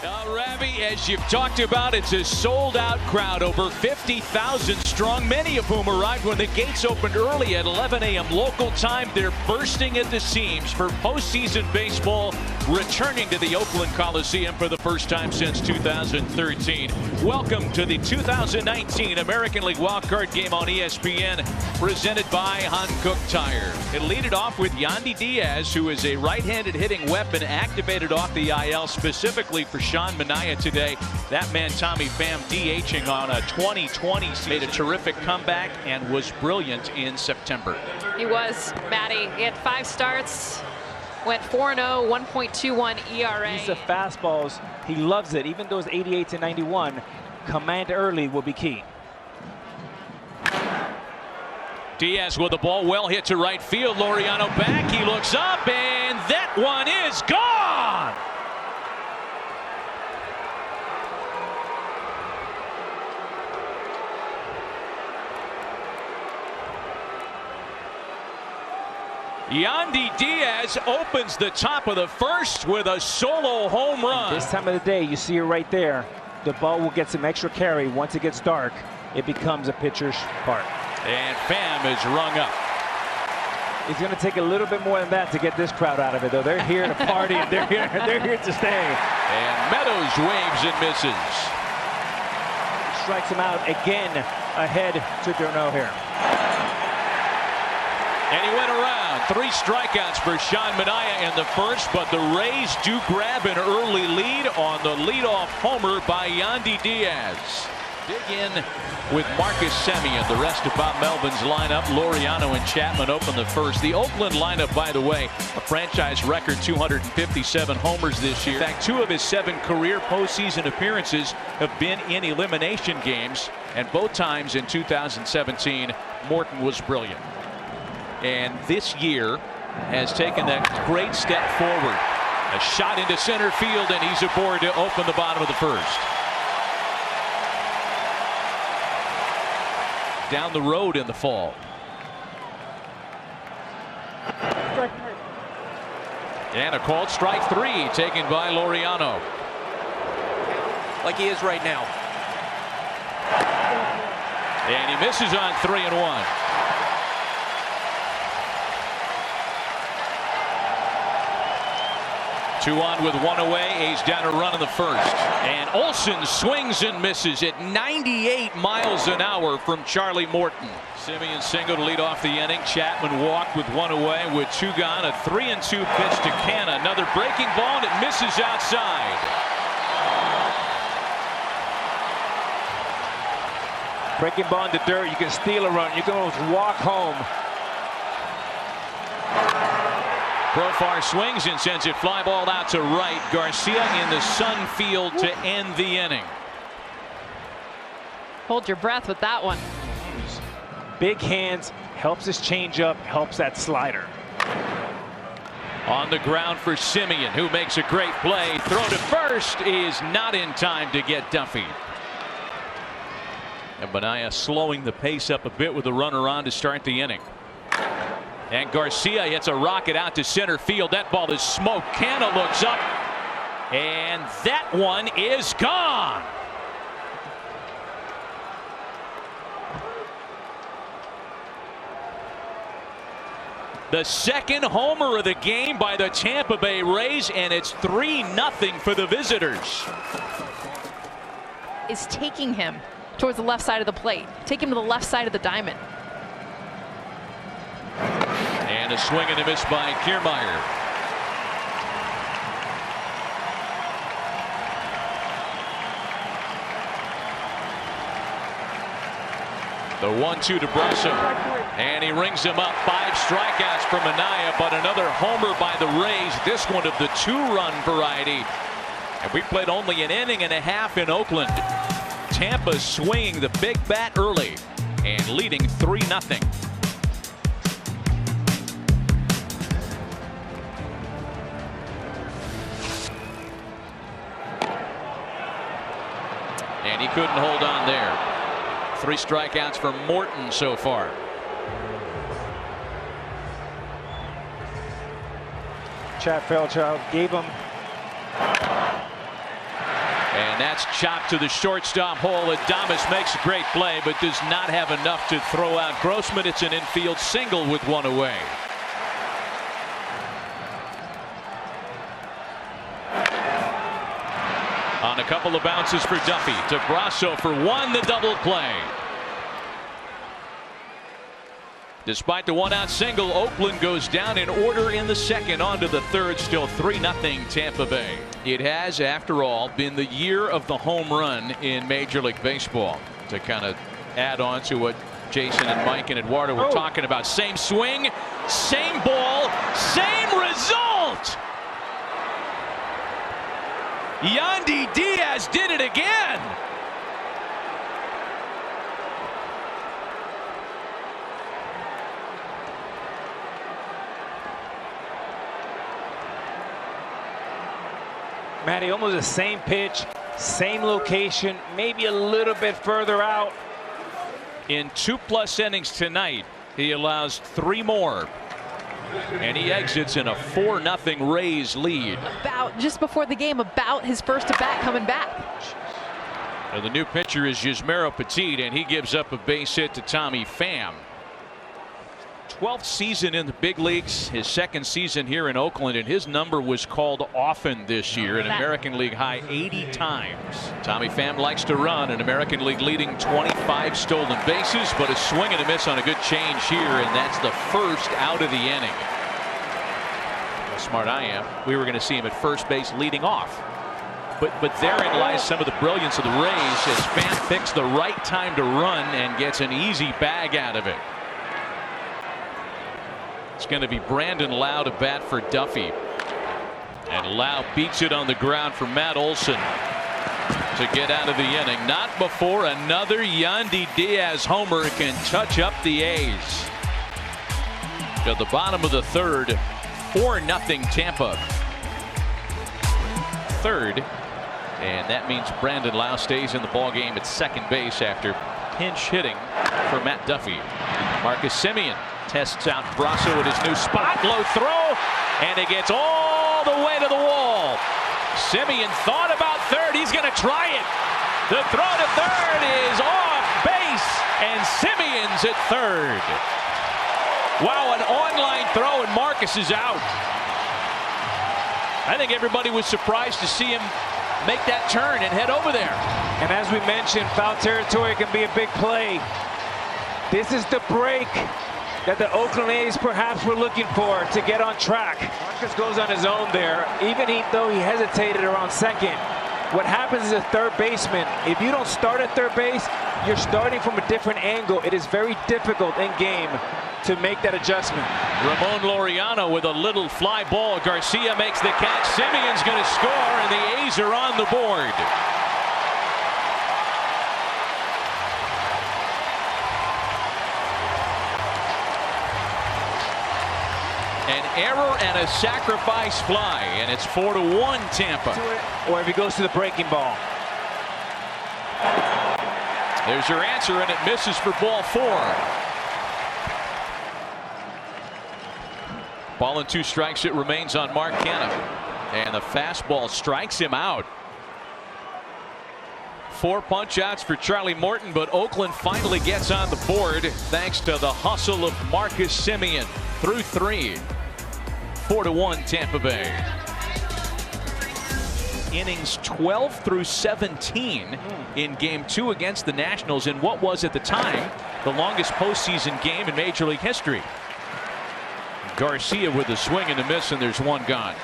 Ravi, as you've talked about, it's a sold-out crowd, over 50,000 strong, many of whom arrived when the gates opened early at 11 a.m. local time. They're bursting at the seams for postseason baseball, returning to the Oakland Coliseum for the first time since 2013. Welcome to the 2019 American League Wildcard Game on ESPN, presented by Hankook Tire. It lead it off with Yandy Diaz, who is a right-handed hitting weapon activated off the IL specifically for Sean Manaea today. That man, Tommy Pham, DHing on a 2020 season. Made a terrific comeback and was brilliant in September. He was, Matty. He had 5 starts, went 4-0, 1.21 ERA. Use of fastballs, he loves it. Even those 88 to 91, command early will be key. Diaz with the ball, well hit to right field. Laureano back, he looks up, and that one is gone! Yandy Diaz opens the top of the first with a solo home run. This time of the day, you see it right there. The ball will get some extra carry. Once it gets dark, it becomes a pitcher's part. And Pham is rung up. It's going to take a little bit more than that to get this crowd out of it, though. They're here to party, and they're here to stay. And Meadows waves and misses. Strikes him out again, ahead to Durno here. And he went around. 3 strikeouts for Sean Manaea in the first, but the Rays do grab an early lead on the leadoff homer by Yandy Diaz. Dig in with Marcus Semien. The rest of Bob Melvin's lineup, Laureano and Chapman open the first. The Oakland lineup, by the way, a franchise record 257 homers this year. In fact, 2 of his 7 career postseason appearances have been in elimination games, and both times in 2017, Morton was brilliant. And this year has taken that great step forward. A shot into center field, and he's aboard to open the bottom of the first. Down the road in the fall. And a called strike 3 taken by Laureano. Like he is right now. And he misses on 3-1. 2 on with 1 away. A's down a run in the first. And Olsen swings and misses at 98 miles an hour from Charlie Morton. Semien single to lead off the inning. Chapman walked with 1 away with 2 gone. A 3-2 pitch to Canna. Another breaking ball, and it misses outside. Breaking ball in the dirt, you can steal a run. You can almost walk home. Profar swings and sends it fly ball out to right. Garcia in the sun field to end the inning. Hold your breath with that one. Big hands, helps his changeup, helps that slider. On the ground for Semien, who makes a great play. Throw to first is not in time to get Duffy. And Manaea slowing the pace up a bit with a runner on to start the inning. And Garcia hits a rocket out to center field. That ball is smoke. Canna looks up, and that one is gone. The second homer of the game by the Tampa Bay Rays, and it's 3-0 for the visitors. Is taking him towards the left side of the plate. Take him to the left side of the diamond. And a swing and a miss by Kiermaier. The 1-2 to Brasso. And he rings him up. 5 strikeouts from Manaea, but another homer by the Rays. This one of the 2-run variety. And we played only an inning and a half in Oakland. Tampa swinging the big bat early and leading 3-0. And he couldn't hold on there. 3 strikeouts for Morton so far. Chad Fairchild gave him And that's chopped to the shortstop hole. Adames makes a great play, but does not have enough to throw out Grossman. It's an infield single with one away. On a couple of bounces for Duffy. To Brasso for one, the double play. Despite the one-out single, Oakland goes down in order in the second. On to the third, still 3-0 Tampa Bay. It has, after all, been the year of the home run in Major League Baseball. To kind of add on to what Jason and Mike and Eduardo were talking about. Same swing, same ball, same result! Yandy Diaz did it again! Matty, almost the same pitch, same location, maybe a little bit further out. In 2+ innings tonight, he allows 3 more. And he exits in a 4-0 Rays lead. About just before the game, about his first at bat coming back. And the new pitcher is Yusmeiro Petit, and he gives up a base hit to Tommy Pham. 12th season in the big leagues, his second season here in Oakland, and his number was called often this year, an American League high 80 times. Tommy Pham likes to run, an American League leading 25 stolen bases, but a swing and a miss on a good change here, and that's the first out of the inning. How smart I am. We were going to see him at first base leading off. But therein lies some of the brilliance of the Rays as Pham picks the right time to run and gets an easy bag out of it. It's going to be Brandon Lau to bat for Duffy. And Lau beats it on the ground for Matt Olson to get out of the inning. Not before another Yandy Diaz homer can touch up the A's. To the bottom of the third, 4-0 Tampa. Third, and that means Brandon Lau stays in the ballgame at second base after pinch hitting for Matt Duffy. Marcus Semien tests out Brasso at his new spot. Low throw, and it gets all the way to the wall. Semien thought about third. He's going to try it. The throw to third is off base, and Semien's at third. Wow, an online throw, and Marcus is out. I think everybody was surprised to see him make that turn and head over there. And as we mentioned, foul territory can be a big play. This is the break that the Oakland A's perhaps were looking for to get on track. Marcus goes on his own there, even though he hesitated around second. What happens as a third baseman, if you don't start at third base, you're starting from a different angle. It is very difficult in game to make that adjustment. Ramon Laureano with a little fly ball. Garcia makes the catch. Semien's going to score, and the A's are on the board. An error and a sacrifice fly, and it's 4-1 Tampa. Or if he goes to the breaking ball. There's your answer, and it misses for ball 4. Ball and 2 strikes. It remains on Mark Canha, and the fastball strikes him out. 4 punch outs for Charlie Morton, but Oakland finally gets on the board thanks to the hustle of Marcus Semien through 3. 4-1 Tampa Bay. Innings 12 through 17 in game 2 against the Nationals in what was at the time the longest postseason game in Major League history. Garcia with a swing and a miss, and there's one gone.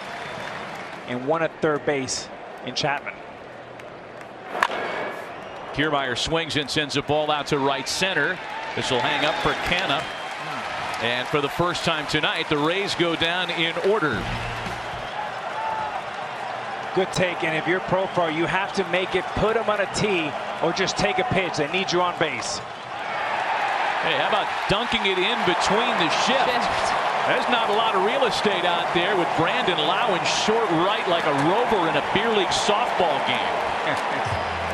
And one at third base in Chapman. Kiermaier swings and sends a ball out to right center. This will hang up for Canha. And for the first time tonight, the Rays go down in order. Good take, and if you're Profar, you have to make it, put him on a tee, or just take a pitch. They need you on base. Hey, how about dunking it in between the shifts? There's not a lot of real estate out there with Brandon Lau in short right like a rover in a beer league softball game.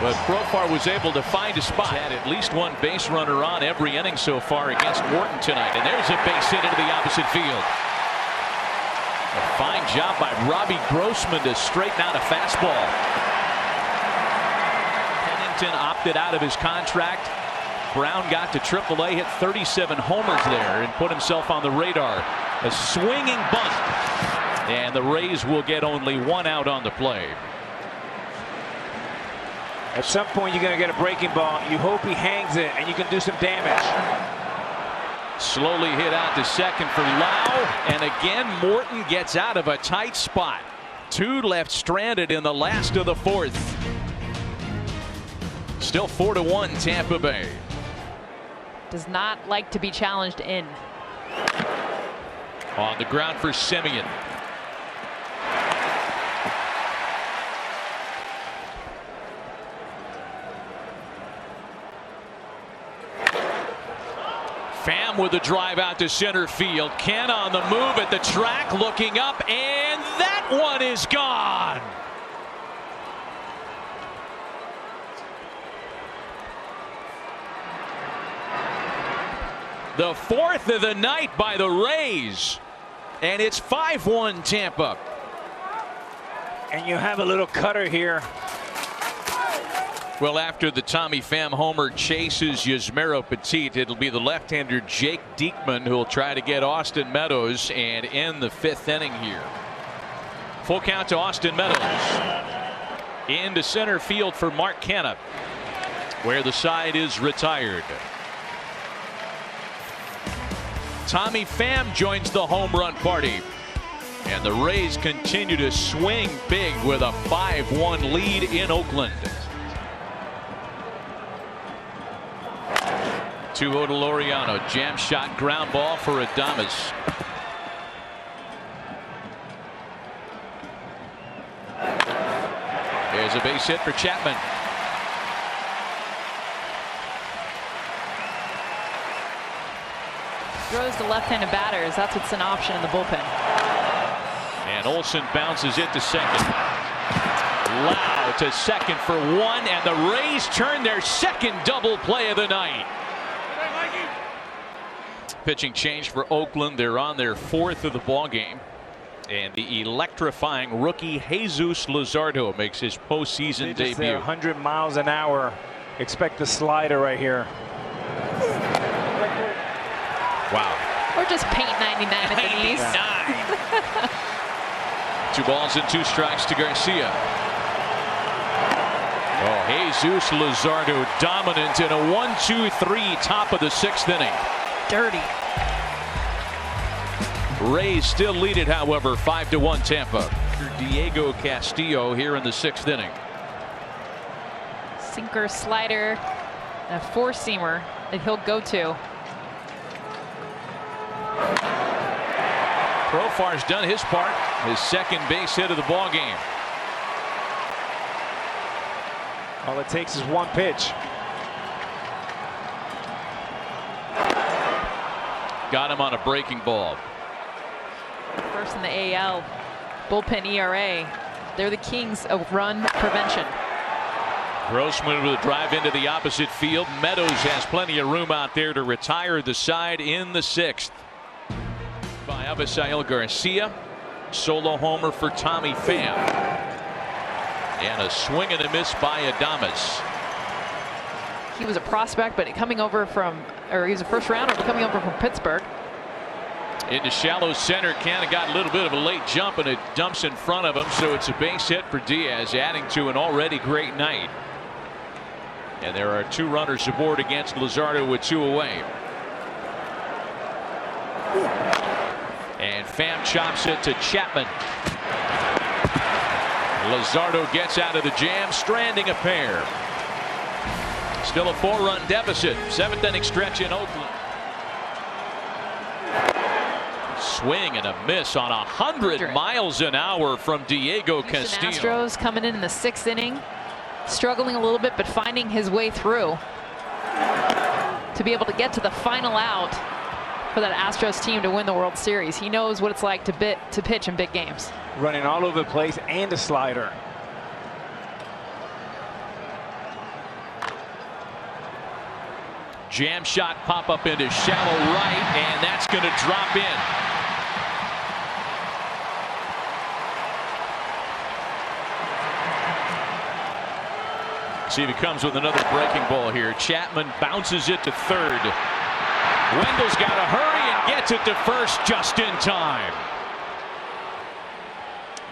But Profar was able to find a spot. Had at least one base runner on every inning so far against Morton tonight. And there's a base hit into the opposite field. A fine job by Robbie Grossman to straighten out a fastball. Morton opted out of his contract. Brown got to AAA, hit 37 homers there, and put himself on the radar. A swinging bunt, and the Rays will get only one out on the play. At some point, you're going to get a breaking ball. You hope he hangs it, and you can do some damage. Slowly hit out to second for Lau, and again Morton gets out of a tight spot. Two left stranded in the last of the fourth. Still 4-1 Tampa Bay. Does not like to be challenged in. On the ground for Semien. Pham with a drive out to center field. Ken on the move at the track, looking up, and that one is gone. The fourth of the night by the Rays, and it's 5-1 Tampa. And you have a little cutter here. Well, after the Tommy Pham homer chases Yusmeiro Petit, it'll be the left-hander Jake Diekman who will try to get Austin Meadows and end the fifth inning here. Full count to Austin Meadows. Into center field for Mark Canha, where the side is retired. Tommy Pham joins the home run party. And the Rays continue to swing big with a 5-1 lead in Oakland. To Laureano, jam shot ground ball for Adames. There's a base hit for Chapman. Throws to left-handed batters. That's what's an option in the bullpen. And Olsen bounces it to second. Lau to second for one, and the Rays turn their second double play of the night. Pitching change for Oakland. They're on their fourth of the ball game, and the electrifying rookie Jesus Lizardo makes his postseason debut. 100 miles an hour. Expect the slider right here. Wow. Or just paint 99 at the knees. 2 balls and 2 strikes to Garcia. Oh, Jesus Lizardo dominant in a 1-2-3 top of the 6th inning. Dirty. Rays still lead it, however, 5-1 Tampa. Diego Castillo here in the 6th inning. Sinker, slider, and a four-seamer that he'll go to. Profar's done his part, his second base hit of the ball game. All it takes is one pitch. Got him on a breaking ball. First in the AL bullpen ERA. They're the kings of run prevention. Grossman with a drive into the opposite field. Meadows has plenty of room out there to retire the side in the 6th. By Abisail Garcia. Solo homer for Tommy Pham. And a swing and a miss by Adames. He was a prospect, but coming over from, or he was a first rounder coming over from Pittsburgh. Into shallow center. Canha got a little bit of a late jump, and it dumps in front of him, so it's a base hit for Diaz, adding to an already great night. And there are 2 runners aboard against Lizardo with 2 away. And Pham chops it to Chapman. Lizardo gets out of the jam, stranding a pair. Still a 4-run deficit. 7th inning stretch in Oakland. Swing and a miss on 100 miles an hour from Diego Castillo. Astros coming in the 6th inning, struggling a little bit, but finding his way through to be able to get to the final out for that Astros team to win the World Series. He knows what it's like to pitch in big games. Running all over the place and a slider. Jam shot pop up into shallow right, and that's going to drop in. See if he comes with another breaking ball here. Chapman bounces it to third. Wendell's got to hurry and gets it to first just in time.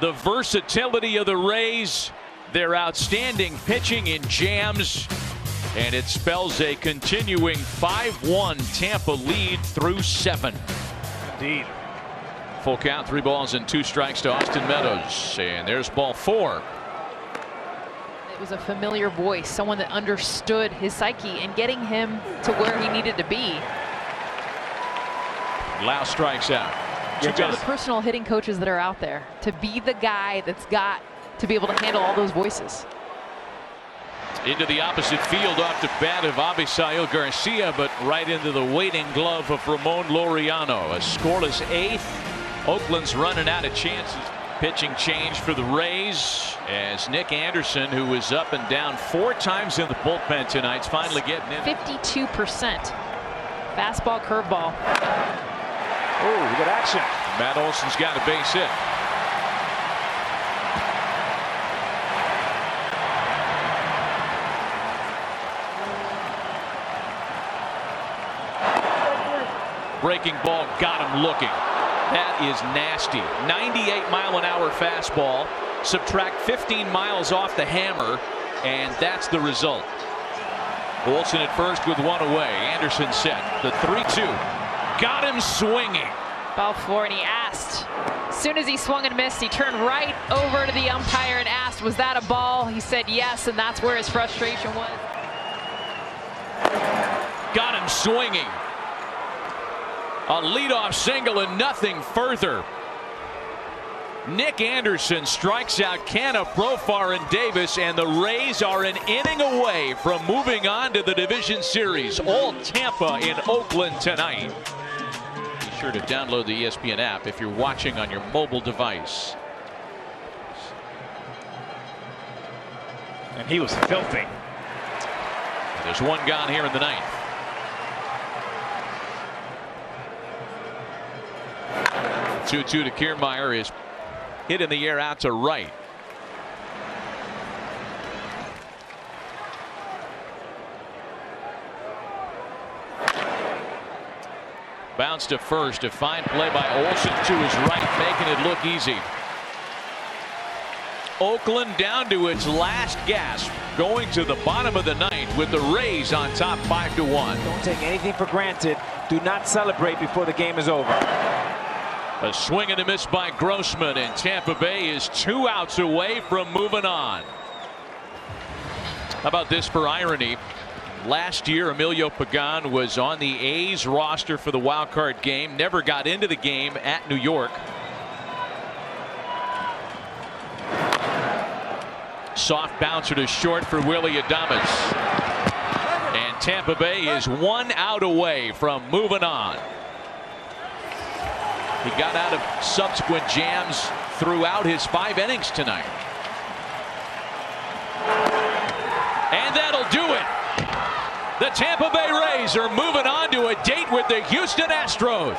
The versatility of the Rays, their outstanding pitching in jams, and it spells a continuing 5-1 Tampa lead through 7. Indeed. Full count, 3 balls and 2 strikes to Austin Meadows, and there's ball 4. It was a familiar voice, someone that understood his psyche and getting him to where he needed to be. Lau strikes out. It's all the personal hitting coaches that are out there to be the guy that's got to be able to handle all those voices. Into the opposite field off the bat of Abisail Garcia, but right into the waiting glove of Ramon Laureano. A scoreless 8th. Oakland's running out of chances. Pitching change for the Rays as Nick Anderson, who was up and down 4 times in the bullpen tonight, is finally getting in. 52%. Fastball, curveball. Oh, we got action. Matt Olson's got a base hit. Breaking ball got him looking. That is nasty. 98-mile-an-hour fastball. Subtract 15 miles off the hammer, and that's the result. Olson at first with 1 away. Anderson set. The 3-2. Got him swinging. Ball 4, and he asked. As soon as he swung and missed, he turned right over to the umpire and asked, was that a ball? He said yes, and that's where his frustration was. Got him swinging. A leadoff single and nothing further. Nick Anderson strikes out Canna, Profar, and Davis, and the Rays are an inning away from moving on to the division series. All Tampa in Oakland tonight. Be sure to download the ESPN app if you're watching on your mobile device. And he was filthy. There's 1 gone here in the 9th. 2-2 to Kiermaier is hit in the air out to right. Bounce to first. A fine play by Olson to his right, making it look easy. Oakland down to its last gasp, going to the bottom of the 9th with the Rays on top 5-1. Don't take anything for granted. Do not celebrate before the game is over. A swing and a miss by Grossman, and Tampa Bay is 2 outs away from moving on. How about this for irony? Last year, Emilio Pagan was on the A's roster for the wild card game, never got into the game at New York. Soft bouncer to short for Willie Adames. And Tampa Bay is 1 out away from moving on. He got out of subsequent jams throughout his 5 innings tonight. And that'll do it. The Tampa Bay Rays are moving on to a date with the Houston Astros.